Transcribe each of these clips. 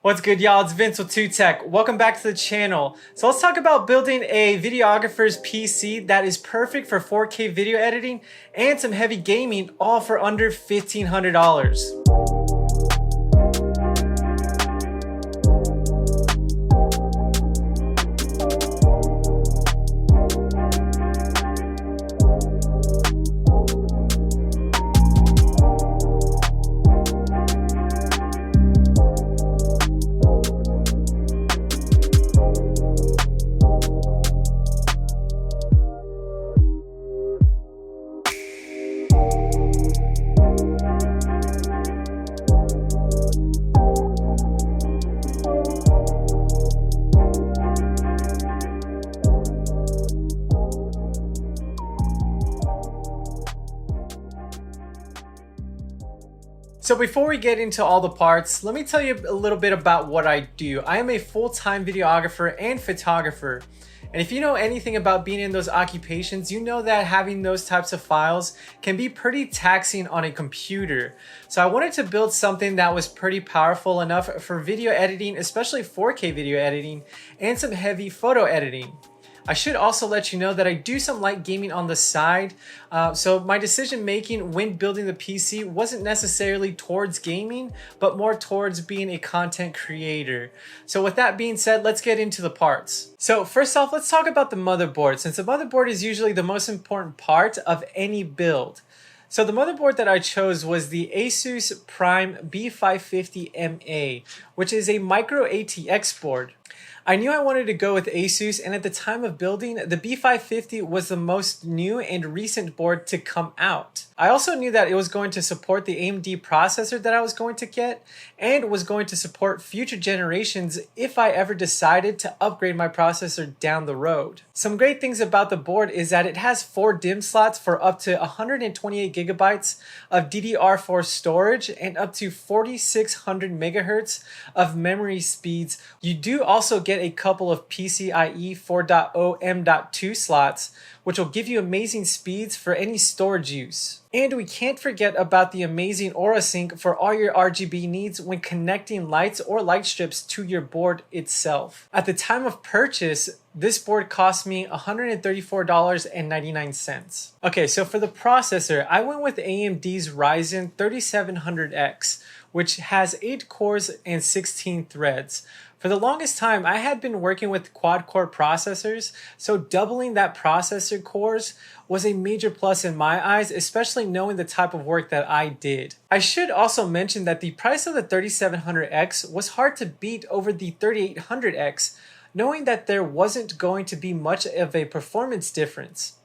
What's good, y'all? It's Vince with 2Tech. Welcome back to the channel. So let's talk about building a videographer's PC that is perfect for 4K video editing and some heavy gaming, all for under $1,500. So before we get into all the parts, let me tell you a little bit about what I do. I am a full-time videographer and photographer. And if you know anything about being in those occupations, you know that having those types of files can be pretty taxing on a computer. So I wanted to build something that was pretty powerful enough for video editing, especially 4K video editing, and some heavy photo editing. I should also let you know that I do some light gaming on the side, so my decision making when building the PC wasn't necessarily towards gaming, but more towards being a content creator. So with that being said, let's get into the parts. So first off, let's talk about the motherboard, since the motherboard is usually the most important part of any build. So the motherboard that I chose was the Asus Prime B550MA, which is a micro ATX board. I knew I wanted to go with Asus, and at the time of building, the B550 was the most new and recent board to come out. I also knew that it was going to support the AMD processor that I was going to get, and was going to support future generations if I ever decided to upgrade my processor down the road. Some great things about the board is that it has 4 DIMM slots for up to 128 gigabytes of DDR4 storage and up to 4600 megahertz of memory speeds. You do also get a couple of PCIe 4.0 M.2 slots, which will give you amazing speeds for any storage use. And we can't forget about the amazing Aura Sync for all your RGB needs when connecting lights or light strips to your board itself. At the time of purchase, this board cost me $134.99. Okay, so for the processor, I went with AMD's Ryzen 3700X, which has 8 cores and 16 threads. For the longest time, I had been working with quad-core processors, so doubling that processor cores was a major plus in my eyes, especially knowing the type of work that I did. I should also mention that the price of the 3700X was hard to beat over the 3800X, knowing that there wasn't going to be much of a performance difference.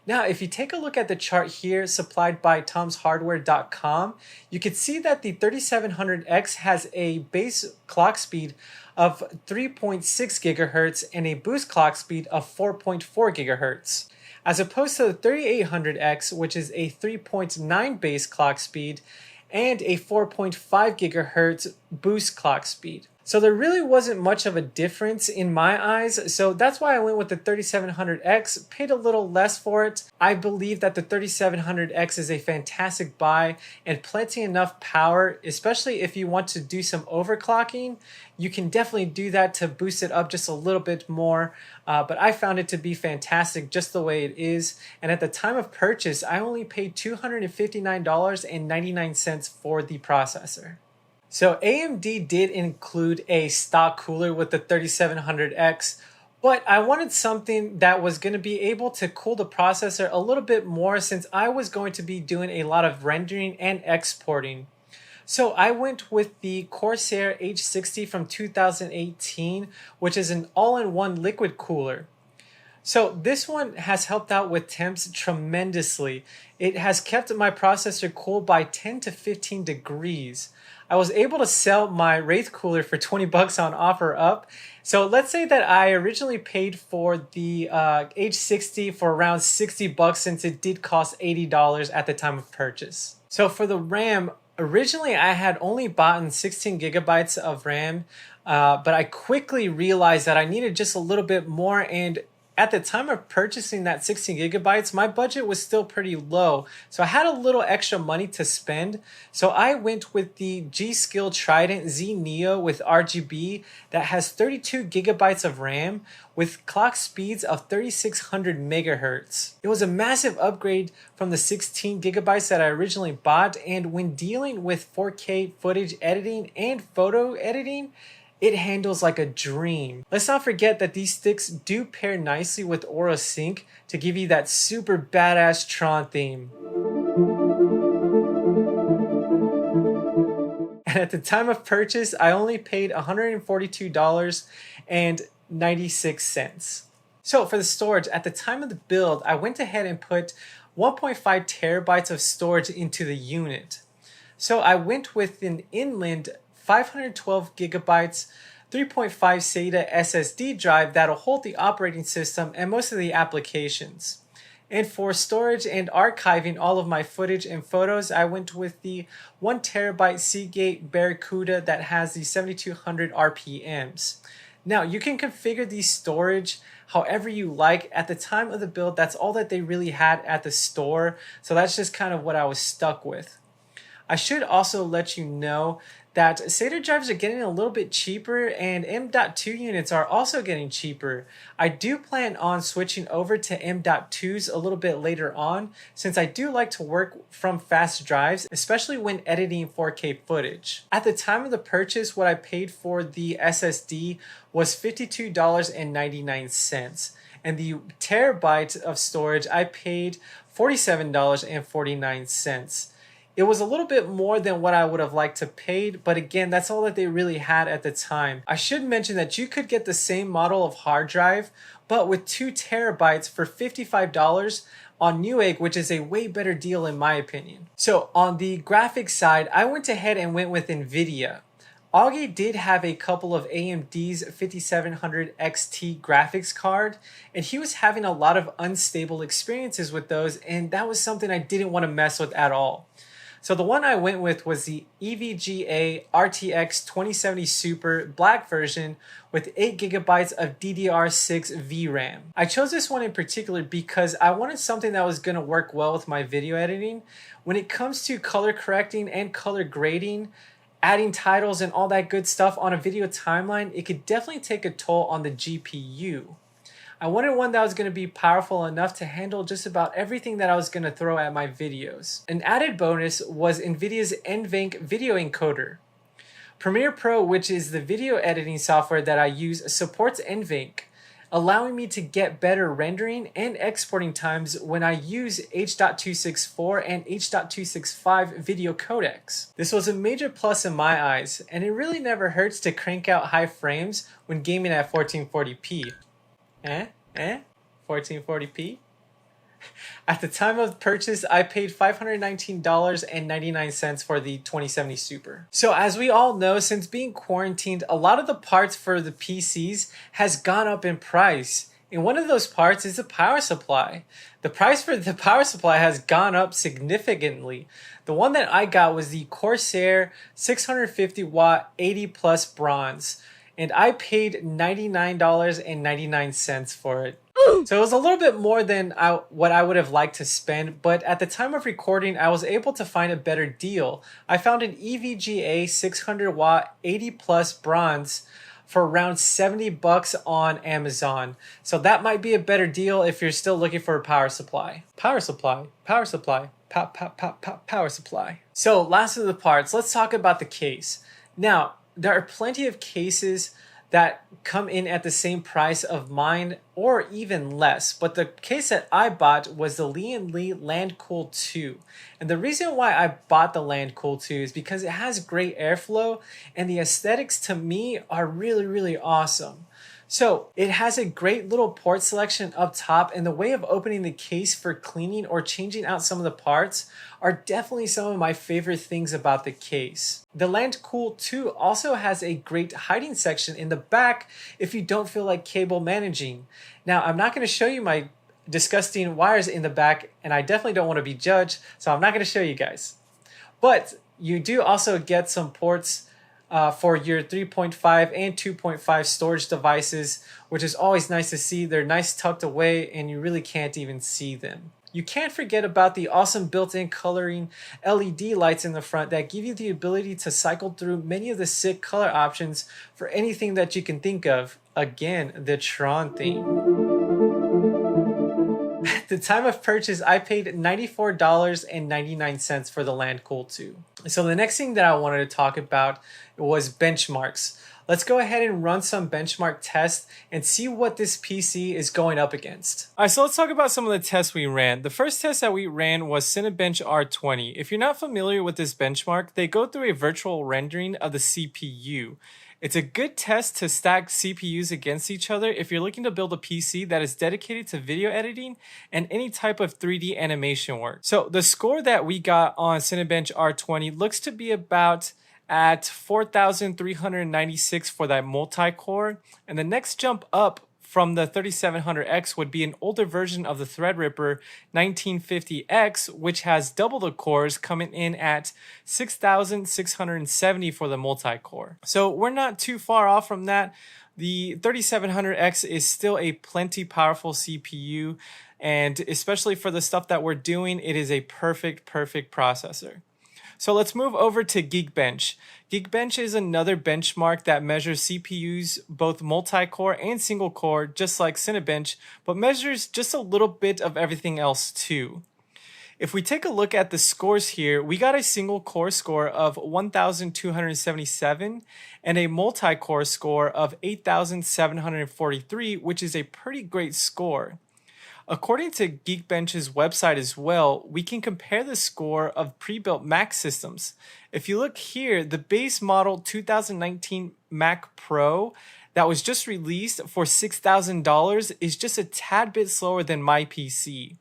Now, if you take a look at the chart here supplied by tomshardware.com, you can see that the 3700X has a base clock speed of 3.6 gigahertz and a boost clock speed of 4.4 gigahertz, as opposed to the 3800X, which is a 3.9 base clock speed and a 4.5 gigahertz boost clock speed. So there really wasn't much of a difference in my eyes, so that's why I went with the 3700X, paid a little less for it. I believe that the 3700X is a fantastic buy and plenty enough power, especially if you want to do some overclocking. You can definitely do that to boost it up just a little bit more, but I found it to be fantastic just the way it is. And at the time of purchase, I only paid $259.99 for the processor. So AMD did include a stock cooler with the 3700X, but I wanted something that was going to be able to cool the processor a little bit more since I was going to be doing a lot of rendering and exporting. So I went with the Corsair H60 from 2018, which is an all-in-one liquid cooler. So this one has helped out with temps tremendously. It has kept my processor cool by 10 to 15 degrees. I was able to sell my Wraith cooler for 20 bucks on OfferUp. So let's say that I originally paid for the H60 for around 60 bucks since it did cost $80 at the time of purchase. So for the RAM, originally I had only bought 16 gigabytes of RAM, but I quickly realized that I needed just a little bit more, and At the time of purchasing that 16 gigabytes, my budget was still pretty low. So I had a little extra money to spend. So I went with the G.Skill Trident Z Neo with RGB that has 32 gigabytes of RAM with clock speeds of 3600 megahertz. It was a massive upgrade from the 16 gigabytes that I originally bought, and when dealing with 4K footage editing and photo editing, it handles like a dream. Let's not forget that these sticks do pair nicely with Aura Sync to give you that super badass Tron theme. And at the time of purchase, I only paid $142.96. So for the storage, at the time of the build, I went ahead and put 1.5 terabytes of storage into the unit. So I went with an Inland 512 gigabytes 3.5 SATA SSD drive that'll hold the operating system and most of the applications. And for storage and archiving all of my footage and photos, I went with the 1 terabyte Seagate Barracuda that has the 7200 RPMs. Now, you can configure the storage however you like. At the time of the build, that's all that they really had at the store, so that's just kind of what I was stuck with. I should also let you know that SATA drives are getting a little bit cheaper, and M.2 units are also getting cheaper. I do plan on switching over to M.2s a little bit later on, since I do like to work from fast drives, especially when editing 4K footage. At the time of the purchase, what I paid for the SSD was $52.99, and the terabyte of storage I paid $47.49. It was a little bit more than what I would have liked to pay, but again, that's all that they really had at the time. I should mention that you could get the same model of hard drive, but with 2 terabytes for $55 on Newegg, which is a way better deal in my opinion. So on the graphics side, I went ahead and went with NVIDIA. Augie did have a couple of AMD's 5700 XT graphics card, and he was having a lot of unstable experiences with those, and that was something I didn't want to mess with at all. So the one I went with was the EVGA RTX 2070 Super Black version with 8 gigabytes of DDR6 VRAM. I chose this one in particular because I wanted something that was going to work well with my video editing. When it comes to color correcting and color grading, adding titles and all that good stuff on a video timeline, it could definitely take a toll on the GPU. I wanted one that was going to be powerful enough to handle just about everything that I was going to throw at my videos. An added bonus was NVIDIA's NVENC video encoder. Premiere Pro, which is the video editing software that I use, supports NVENC, allowing me to get better rendering and exporting times when I use H.264 and H.265 video codecs. This was a major plus in my eyes, and it really never hurts to crank out high frames when gaming at 1440p. 1440p? At the time of purchase, I paid $519.99 for the 2070 Super. So as we all know, since being quarantined, a lot of the parts for the PCs has gone up in price. And one of those parts is the power supply. The price for the power supply has gone up significantly. The one that I got was the Corsair 650 watt 80 plus bronze, and I paid $99.99 for it. So it was a little bit more than what I would have liked to spend, but at the time of recording, I was able to find a better deal. I found an EVGA 600 watt 80 plus bronze for around $70 on Amazon. So that might be a better deal if you're still looking for a power supply. Power supply. So last of the parts, let's talk about the case. Now, there are plenty of cases that come in at the same price of mine or even less, but the case that I bought was the Lian Li Landcool 2. And the reason why I bought the Landcool 2 is because it has great airflow and the aesthetics to me are really awesome. So it has a great little port selection up top, and the way of opening the case for cleaning or changing out some of the parts are definitely some of my favorite things about the case. The Landcool 2 also has a great hiding section in the back if you don't feel like cable managing. Now, I'm not going to show you my disgusting wires in the back, and I definitely don't want to be judged, so I'm not going to show you guys. But you do also get some ports for your 3.5 and 2.5 storage devices, which is always nice to see. They're nice tucked away and you really can't even see them. You can't forget about the awesome built-in coloring LED lights in the front that give you the ability to cycle through many of the sick color options for anything that you can think of. Again, the Tron theme. At the time of purchase, I paid $94.99 for the Landcool 2. So the next thing that I wanted to talk about was benchmarks. Let's go ahead and run some benchmark tests and see what this PC is going up against. All right, so let's talk about some of the tests we ran. The first test that we ran was Cinebench R20. If you're not familiar with this benchmark, they go through a virtual rendering of the CPU. It's a good test to stack CPUs against each other if you're looking to build a PC that is dedicated to video editing and any type of 3D animation work. So the score that we got on Cinebench R20 looks to be about at 4,396 for that multi-core, and the next jump up from the 3700X would be an older version of the Threadripper 1950X, which has double the cores, coming in at 6,670 for the multi-core. So we're not too far off from that. The 3700X is still a plenty powerful CPU, and especially for the stuff that we're doing, it is a perfect processor. So let's move over to Geekbench. Geekbench is another benchmark that measures CPUs, both multi-core and single-core, just like Cinebench, but measures just a little bit of everything else too. If we take a look at the scores here, we got a single-core score of 1,277 and a multi-core score of 8,743, which is a pretty great score. According to Geekbench's website as well, we can compare the score of pre-built Mac systems. If you look here, the base model 2019 Mac Pro that was just released for $6,000 is just a tad bit slower than my PC.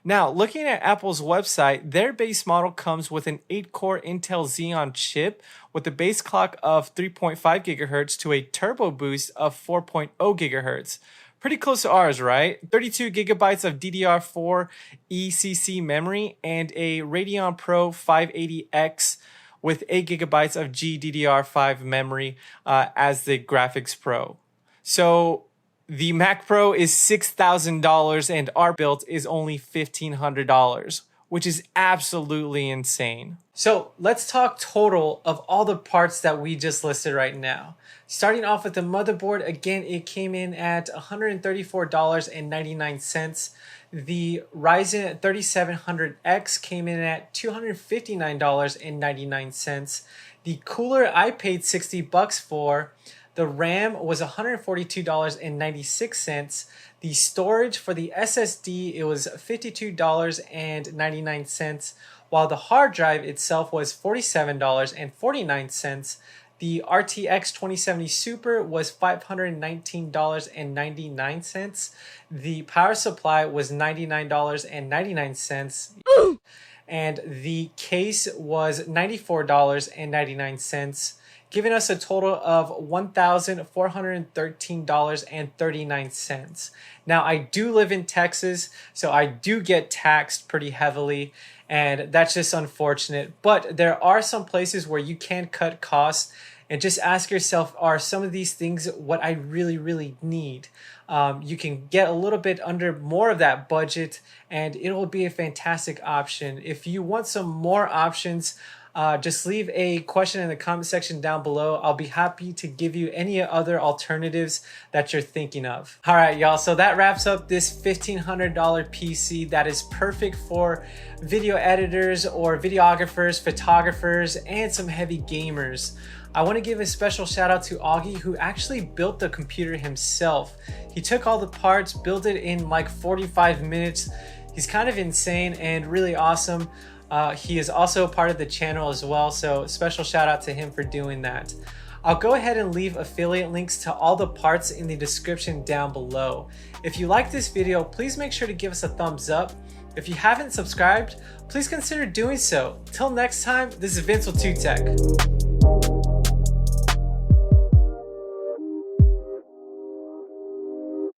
Now, looking at Apple's website, their base model comes with an 8-core Intel Xeon chip with a base clock of 3.5 GHz to a turbo boost of 4.0 GHz. Pretty close to ours, right? 32 gigabytes of DDR4 ECC memory and a Radeon Pro 580X with 8 gigabytes of GDDR5 memory as the graphics pro. So the Mac Pro is $6,000 and our build is only $1,500, which is absolutely insane. So let's talk total of all the parts that we just listed right now. Starting off with the motherboard, again, it came in at $134.99. The Ryzen 3700X came in at $259.99. The cooler I paid $60 for. The RAM was $142.96. The storage for the SSD, it was $52.99, while the hard drive itself was $47.49. The RTX 2070 Super was $519.99. The power supply was $99.99. And the case was $94.99. giving us a total of $1,413.39. Now, I do live in Texas, so I do get taxed pretty heavily, and that's just unfortunate. But there are some places where you can cut costs, and just ask yourself, are some of these things what I really need? You can get a little bit under more of that budget, and it will be a fantastic option. If you want some more options, just leave a question in the comment section down below. I'll be happy to give you any other alternatives that you're thinking of. All right, y'all. So that wraps up this $1,500 PC that is perfect for video editors or videographers, photographers, and some heavy gamers. I want to give a special shout out to Augie, who actually built the computer himself. He took all the parts, built it in like 45 minutes. He's kind of insane and really awesome. He is also a part of the channel as well, so special shout out to him for doing that. I'll go ahead and leave affiliate links to all the parts in the description down below. If you like this video, please make sure to give us a thumbs up. If you haven't subscribed, please consider doing so. Till next time, this is Vince with 2Tech.